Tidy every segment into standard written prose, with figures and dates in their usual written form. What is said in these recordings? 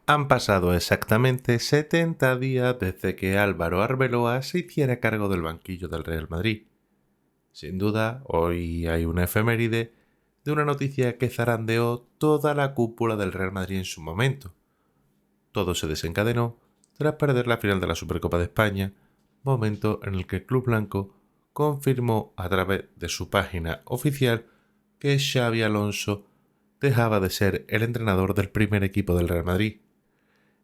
Han pasado exactamente 70 días desde que Álvaro Arbeloa se hiciera cargo del banquillo del Real Madrid. Sin duda, hoy hay una efeméride de una noticia que zarandeó toda la cúpula del Real Madrid en su momento. Todo se desencadenó tras perder la final de la Supercopa de España, momento en el que el club blanco confirmó a través de su página oficial que Xabi Alonso dejaba de ser el entrenador del primer equipo del Real Madrid.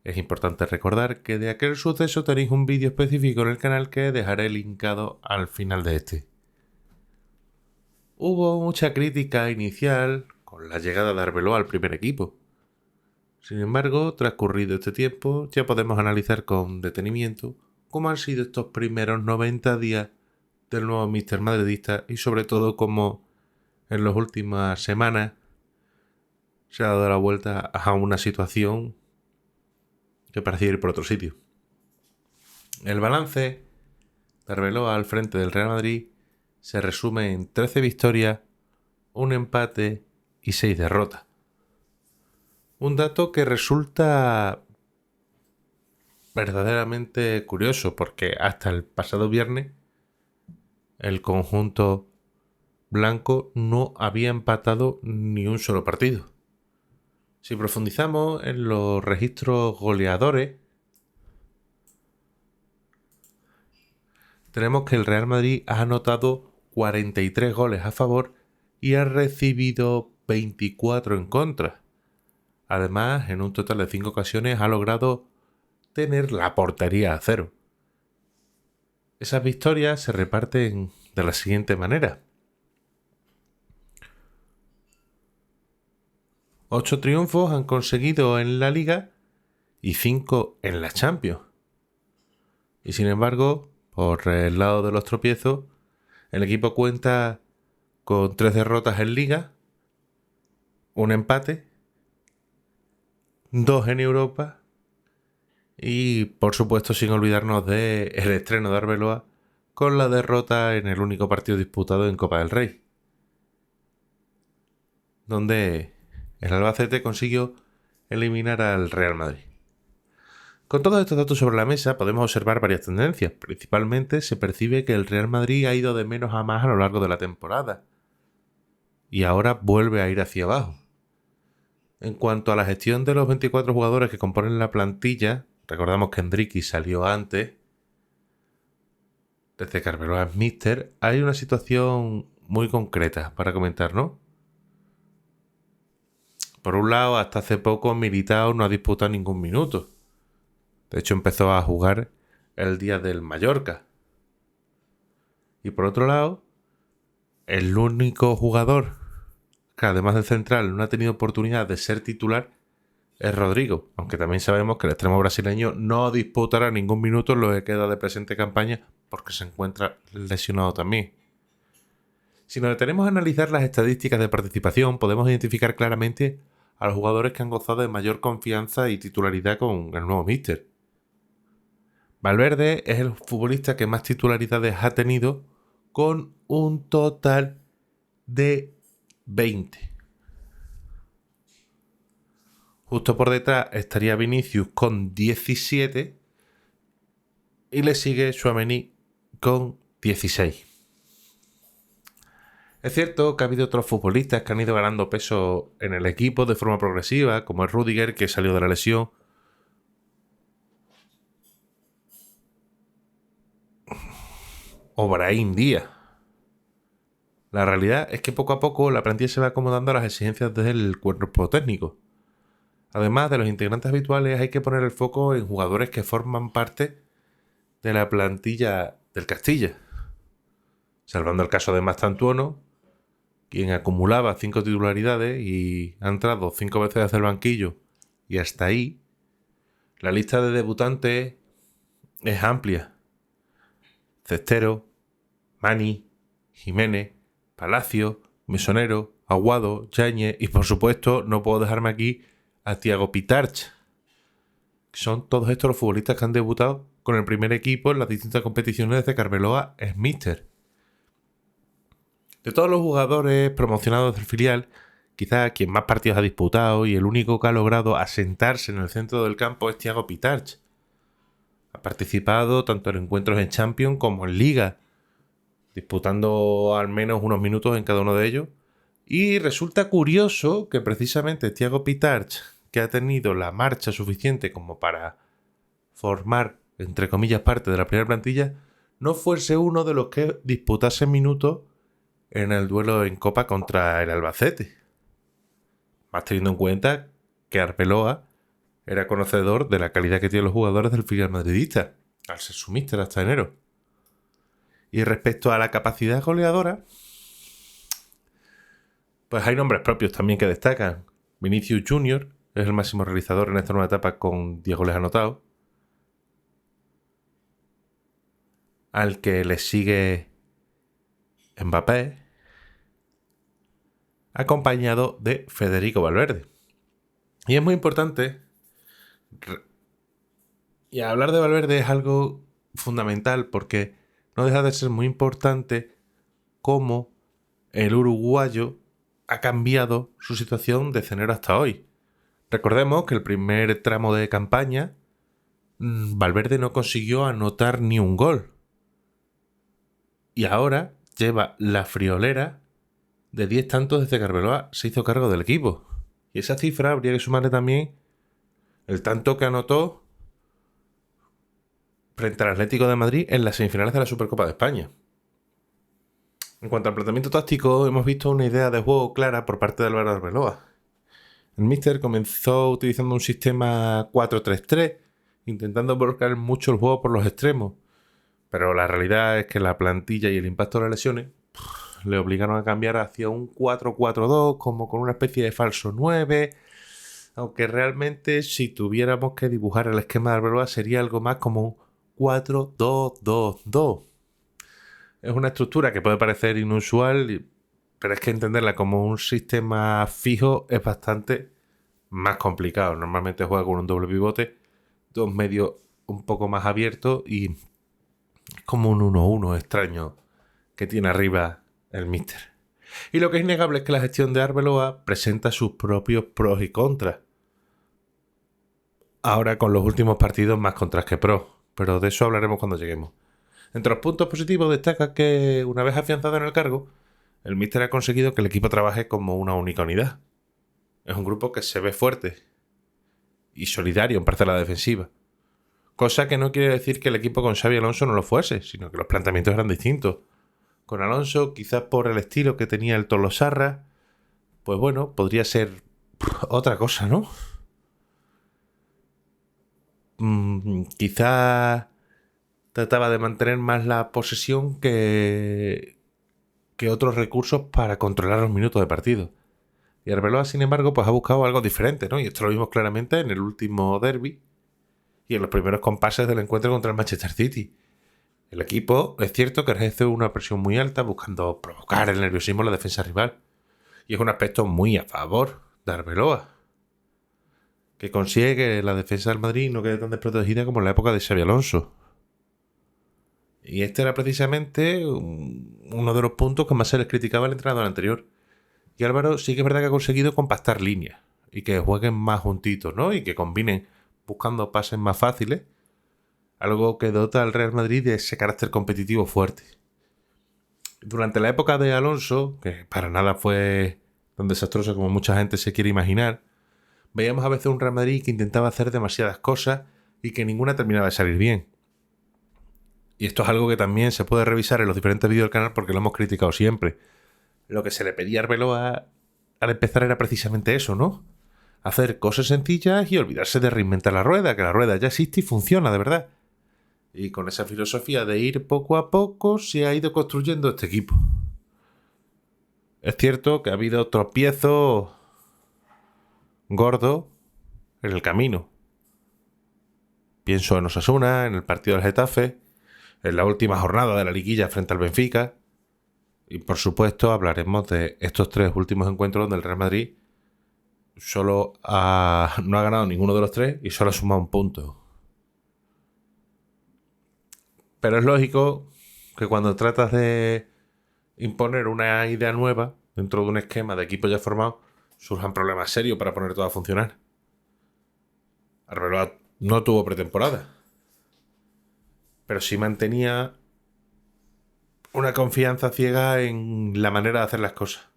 Es importante recordar que de aquel suceso tenéis un vídeo específico en el canal que dejaré linkado al final de este. Hubo mucha crítica inicial con la llegada de Arbeloa al primer equipo. Sin embargo, transcurrido este tiempo, ya podemos analizar con detenimiento cómo han sido estos primeros 90 días del nuevo míster madridista y sobre todo cómo en las últimas semanas se ha dado la vuelta a una situación que parecía ir por otro sitio. El balance de Arbeloa al frente del Real Madrid se resume en 13 victorias, un empate y 6 derrotas. Un dato que resulta verdaderamente curioso porque hasta el pasado viernes el conjunto blanco no había empatado ni un solo partido. Si profundizamos en los registros goleadores, tenemos que el Real Madrid ha anotado 43 goles a favor y ha recibido 24 en contra. Además, en un total de 5 ocasiones ha logrado tener la portería a cero. Esas victorias se reparten de la siguiente manera: 8 triunfos han conseguido en la Liga y 5 en la Champions. Y sin embargo, por el lado de los tropiezos, el equipo cuenta con 3 derrotas en Liga, un empate, 2 en Europa y, por supuesto, sin olvidarnos del estreno de Arbeloa con la derrota en el único partido disputado en Copa del Rey, donde el Albacete consiguió eliminar al Real Madrid. Con todos estos datos sobre la mesa podemos observar varias tendencias. Principalmente se percibe que el Real Madrid ha ido de menos a más a lo largo de la temporada y ahora vuelve a ir hacia abajo. En cuanto a la gestión de los 24 jugadores que componen la plantilla, recordamos que Endriqui salió antes, desde que Arbeloa es míster, hay una situación muy concreta para comentar, ¿no? Por un lado, hasta hace poco Militao no ha disputado ningún minuto. De hecho, empezó a jugar el día del Mallorca. Y por otro lado, el único jugador que además del central no ha tenido oportunidad de ser titular es Rodrigo, aunque también sabemos que el extremo brasileño no disputará ningún minuto en lo que queda de presente campaña porque se encuentra lesionado también. Si nos detenemos a analizar las estadísticas de participación, podemos identificar claramente a los jugadores que han gozado de mayor confianza y titularidad con el nuevo míster. Valverde es el futbolista que más titularidades ha tenido, con un total de 20. Justo por detrás estaría Vinicius con 17 y le sigue Tchouaméni con 16. Es cierto que ha habido otros futbolistas que han ido ganando peso en el equipo de forma progresiva, como es Rüdiger, que salió de la lesión, o Brahim Díaz. La realidad es que poco a poco la plantilla se va acomodando a las exigencias del cuerpo técnico. Además de los integrantes habituales, hay que poner el foco en jugadores que forman parte de la plantilla del Castilla. Salvando el caso de Mastantuono, quien acumulaba 5 titularidades y ha entrado 5 veces desde el banquillo, y hasta ahí, la lista de debutantes es amplia. Cestero, Mani, Jiménez, Palacio, Mesonero, Aguado, Yáñez y, por supuesto, no puedo dejarme aquí a Thiago Pitarch. Son todos estos los futbolistas que han debutado con el primer equipo en las distintas competiciones desde que Arbeloa es míster. De todos los jugadores promocionados del filial, quizá quien más partidos ha disputado y el único que ha logrado asentarse en el centro del campo es Thiago Pitarch. Ha participado tanto en encuentros en Champions como en Liga, disputando al menos unos minutos en cada uno de ellos. Y resulta curioso que precisamente Thiago Pitarch, que ha tenido la marcha suficiente como para formar, entre comillas, parte de la primera plantilla, no fuese uno de los que disputase minutos en el duelo en Copa contra el Albacete. Más teniendo en cuenta que Arbeloa era conocedor de la calidad que tienen los jugadores del filial madridista, al ser su míster hasta enero. Y respecto a la capacidad goleadora, pues hay nombres propios también que destacan. Vinicius Junior es el máximo realizador en esta nueva etapa con 10 goles anotados. Al que le sigue Mbappé, acompañado de Federico Valverde. Y es muy importante, y hablar de Valverde es algo fundamental porque no deja de ser muy importante cómo el uruguayo ha cambiado su situación desde enero hasta hoy. Recordemos que el primer tramo de campaña Valverde no consiguió anotar ni un gol. Y ahora lleva la friolera de 10 tantos desde que Arbeloa se hizo cargo del equipo. Y esa cifra habría que sumarle también el tanto que anotó frente al Atlético de Madrid en las semifinales de la Supercopa de España. En cuanto al planteamiento táctico, hemos visto una idea de juego clara por parte de Álvaro Arbeloa. El míster comenzó utilizando un sistema 4-3-3, intentando volcar mucho el juego por los extremos. Pero la realidad es que la plantilla y el impacto de las lesiones le obligaron a cambiar hacia un 4-4-2, como con una especie de falso 9, aunque realmente si tuviéramos que dibujar el esquema de Arbeloa sería algo más como un 4-2-2-2. Es una estructura que puede parecer inusual, pero es que entenderla como un sistema fijo es bastante más complicado. Normalmente juega con un doble pivote, dos medios un poco más abiertos y es como un 1-1 extraño que tiene arriba el míster. Y lo que es innegable es que la gestión de Arbeloa presenta sus propios pros y contras. Ahora con los últimos partidos más contras que pros, pero de eso hablaremos cuando lleguemos. Entre los puntos positivos destaca que, una vez afianzado en el cargo, el míster ha conseguido que el equipo trabaje como una única unidad. Es un grupo que se ve fuerte y solidario en parcela defensiva. Cosa que no quiere decir que el equipo con Xabi Alonso no lo fuese, sino que los planteamientos eran distintos. Con Alonso, quizás por el estilo que tenía el Tolosarra, pues bueno, podría ser otra cosa, ¿no? Quizás trataba de mantener más la posesión que otros recursos para controlar los minutos de partido. Y Arbeloa, sin embargo, pues ha buscado algo diferente, ¿no? Y esto lo vimos claramente en el último derbi y en los primeros compases del encuentro contra el Manchester City. El equipo es cierto que ejerce una presión muy alta buscando provocar el nerviosismo en la defensa rival. Y es un aspecto muy a favor de Arbeloa, que consigue que la defensa del Madrid no quede tan desprotegida como en la época de Xabi Alonso. Y este era precisamente uno de los puntos que más se les criticaba al entrenador anterior. Y Álvaro sí que es verdad que ha conseguido compactar líneas y que jueguen más juntitos, ¿no? Y que combinen buscando pases más fáciles, algo que dota al Real Madrid de ese carácter competitivo fuerte. Durante la época de Alonso, que para nada fue tan desastroso como mucha gente se quiere imaginar, veíamos a veces un Real Madrid que intentaba hacer demasiadas cosas y que ninguna terminaba de salir bien. Y esto es algo que también se puede revisar en los diferentes vídeos del canal porque lo hemos criticado siempre. Lo que se le pedía a Arbeloa al empezar era precisamente eso, ¿no? Hacer cosas sencillas y olvidarse de reinventar la rueda, que la rueda ya existe y funciona de verdad. Y con esa filosofía de ir poco a poco se ha ido construyendo este equipo. Es cierto que ha habido tropiezos gordos en el camino. Pienso en Osasuna, en el partido del Getafe, en la última jornada de la liguilla frente al Benfica. Y por supuesto hablaremos de estos tres últimos encuentros donde el Real Madrid no ha ganado ninguno de los tres y solo ha sumado un punto. Pero es lógico que cuando tratas de imponer una idea nueva dentro de un esquema de equipo ya formado, surjan problemas serios para poner todo a funcionar. Arbeloa no tuvo pretemporada, pero sí mantenía una confianza ciega en la manera de hacer las cosas.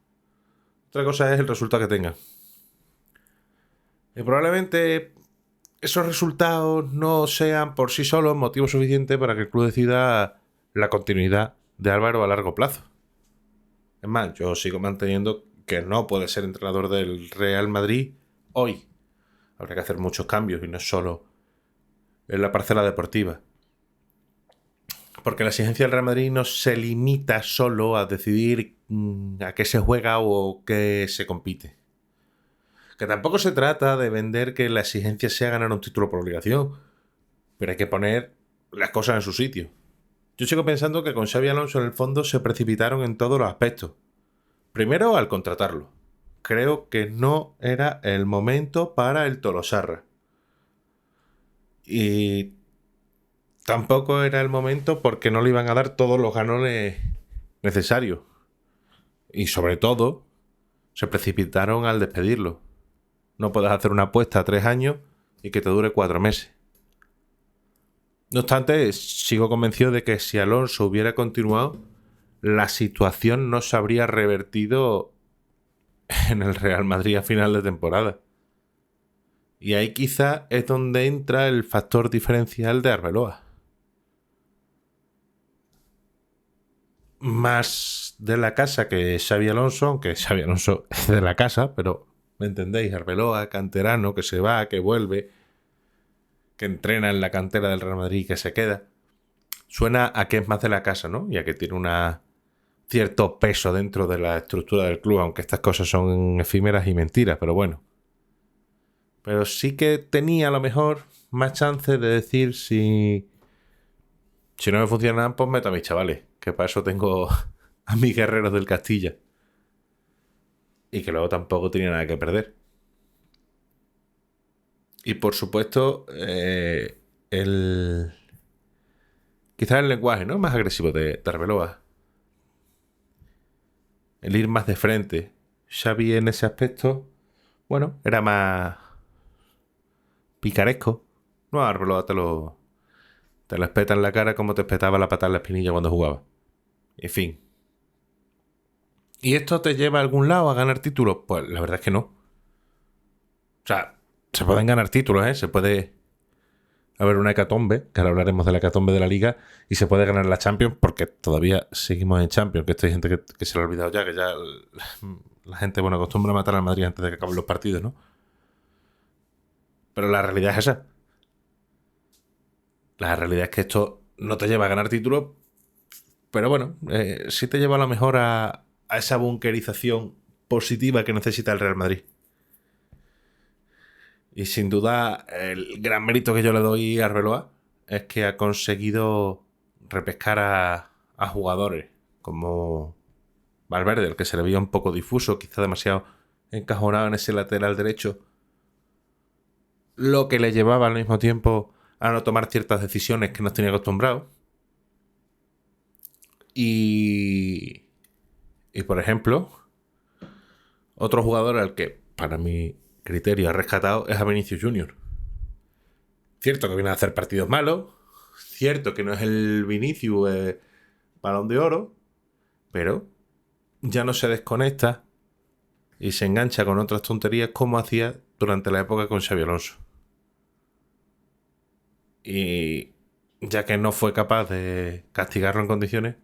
Otra cosa es el resultado que tengan. Y probablemente esos resultados no sean por sí solos motivo suficiente para que el club decida la continuidad de Álvaro a largo plazo. Es más, yo sigo manteniendo que no puede ser entrenador del Real Madrid hoy. Habrá que hacer muchos cambios y no solo en la parcela deportiva. Porque la exigencia del Real Madrid no se limita solo a decidir a qué se juega o qué se compite. Que tampoco se trata de vender que la exigencia sea ganar un título por obligación, pero hay que poner las cosas en su sitio. Yo sigo pensando que con Xabi Alonso en el fondo se precipitaron en todos los aspectos. Primero, al contratarlo. Creo que no era el momento para el Tolosarra. Y tampoco era el momento porque no le iban a dar todos los ganones necesarios. Y sobre todo, se precipitaron al despedirlo. No puedes hacer una apuesta a 3 años y que te dure 4 meses. No obstante, sigo convencido de que si Alonso hubiera continuado, la situación no se habría revertido en el Real Madrid a final de temporada. Y ahí quizá es donde entra el factor diferencial de Arbeloa. Más de la casa que Xabi Alonso, aunque Xabi Alonso es de la casa, pero ¿me entendéis? Arbeloa, canterano, que se va, que vuelve, que entrena en la cantera del Real Madrid y que se queda. Suena a que es más de la casa, ¿no? Y a que tiene una cierto peso dentro de la estructura del club, aunque estas cosas son efímeras y mentiras, pero bueno. Pero sí que tenía a lo mejor más chance de decir si no me funcionan, pues meto a mis chavales, que para eso tengo a mis guerreros del Castilla. Y que luego tampoco tenía nada que perder. Y por supuesto, quizás el lenguaje, ¿no?, más agresivo de Arbeloa. El ir más de frente. Xavi en ese aspecto, bueno, era más picaresco. No, Arbeloa te lo espeta en la cara como te espetaba la patada en la espinilla cuando jugaba. En fin. ¿Y esto te lleva a algún lado a ganar títulos? Pues la verdad es que no. O sea, se pueden ganar títulos, ¿eh? Se puede haber una hecatombe, que ahora hablaremos de la hecatombe de la Liga, y se puede ganar la Champions, porque todavía seguimos en Champions, que esto hay gente que se lo ha olvidado ya, que ya la gente, bueno, acostumbra a matar al Madrid antes de que acaben los partidos, ¿no? Pero la realidad es esa. La realidad es que esto no te lleva a ganar títulos, pero bueno, sí te lleva a lo mejor a esa bunkerización positiva que necesita el Real Madrid. Y sin duda, el gran mérito que yo le doy a Arbeloa es que ha conseguido repescar a jugadores como Valverde, el que se le veía un poco difuso, quizá demasiado encajonado en ese lateral derecho, lo que le llevaba al mismo tiempo a no tomar ciertas decisiones que nos tenía acostumbrado. Y por ejemplo, otro jugador al que, para mi criterio, ha rescatado es a Vinicius Junior. Cierto que viene a hacer partidos malos, cierto que no es el Vinicius Balón de Oro, pero ya no se desconecta y se engancha con otras tonterías como hacía durante la época con Xabi Alonso. Y ya que no fue capaz de castigarlo en condiciones,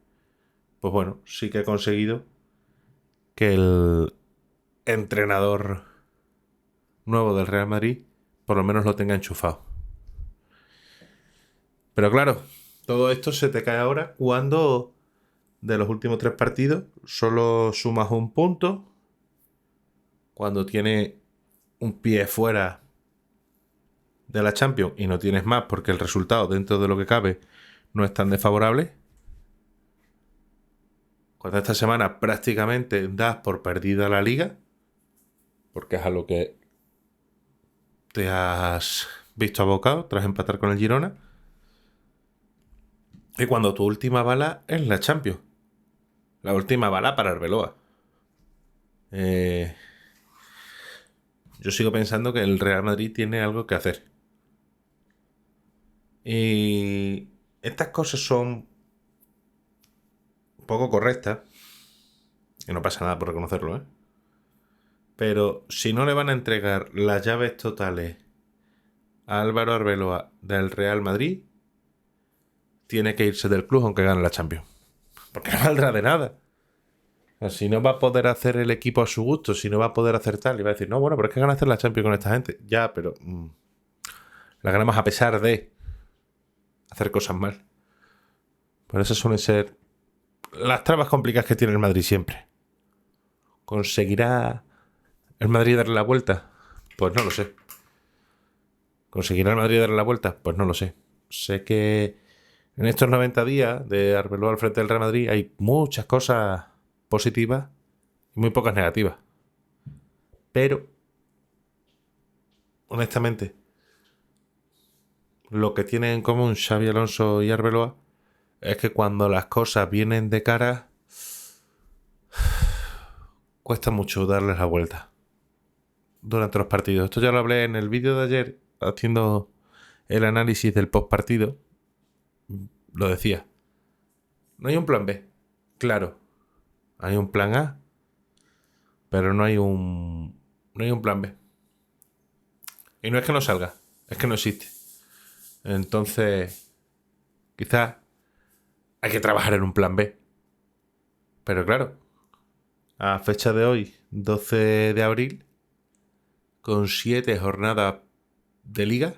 pues bueno, sí que ha conseguido que el entrenador nuevo del Real Madrid por lo menos lo tenga enchufado. Pero claro, todo esto se te cae ahora cuando de los últimos 3 partidos solo sumas un punto, cuando tienes un pie fuera de la Champions y no tienes más porque el resultado dentro de lo que cabe no es tan desfavorable, cuando esta semana prácticamente das por perdida la Liga, porque es a lo que te has visto abocado tras empatar con el Girona, y cuando tu última bala es la Champions, la última bala para Arbeloa. yo sigo pensando que el Real Madrid tiene algo que hacer. Y estas cosas son poco correctas. Y no pasa nada por reconocerlo, ¿eh? Pero si no le van a entregar las llaves totales a Álvaro Arbeloa del Real Madrid, tiene que irse del club aunque gane la Champions. Porque no valdrá de nada. O sea, si no va a poder hacer el equipo a su gusto, si no va a poder hacer tal, y va a decir, no, bueno, pero es que ganaste la Champions con esta gente. Ya, pero la ganamos a pesar de hacer cosas mal. Por eso suelen ser las trabas complicadas que tiene el Madrid siempre. ¿Conseguirá el Madrid darle la vuelta? Pues no lo sé. ¿Conseguirá el Madrid darle la vuelta? Pues no lo sé. Sé que en estos 90 días de Arbeloa al frente del Real Madrid hay muchas cosas positivas y muy pocas negativas. Pero, honestamente, lo que tienen en común Xabi Alonso y Arbeloa es que cuando las cosas vienen de cara, cuesta mucho darles la vuelta durante los partidos. Esto ya lo hablé en el vídeo de ayer, haciendo el análisis del postpartido. Lo decía. No hay un plan B. Claro, hay un plan A, pero no hay un plan B. Y no es que no salga, es que no existe. Entonces, quizás hay que trabajar en un plan B. Pero claro, a fecha de hoy, 12 de abril, con 7 jornadas de liga,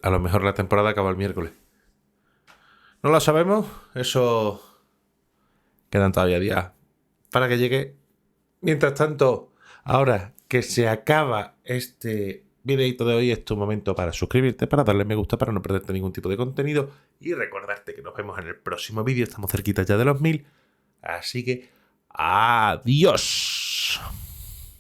a lo mejor la temporada acaba el miércoles. No lo sabemos, eso quedan todavía días para que llegue. Mientras tanto, ahora que se acaba este videito de hoy, es tu momento para suscribirte, para darle me gusta, para no perderte ningún tipo de contenido y recordarte que nos vemos en el próximo vídeo. Estamos cerquita ya de los 1000, así que adiós.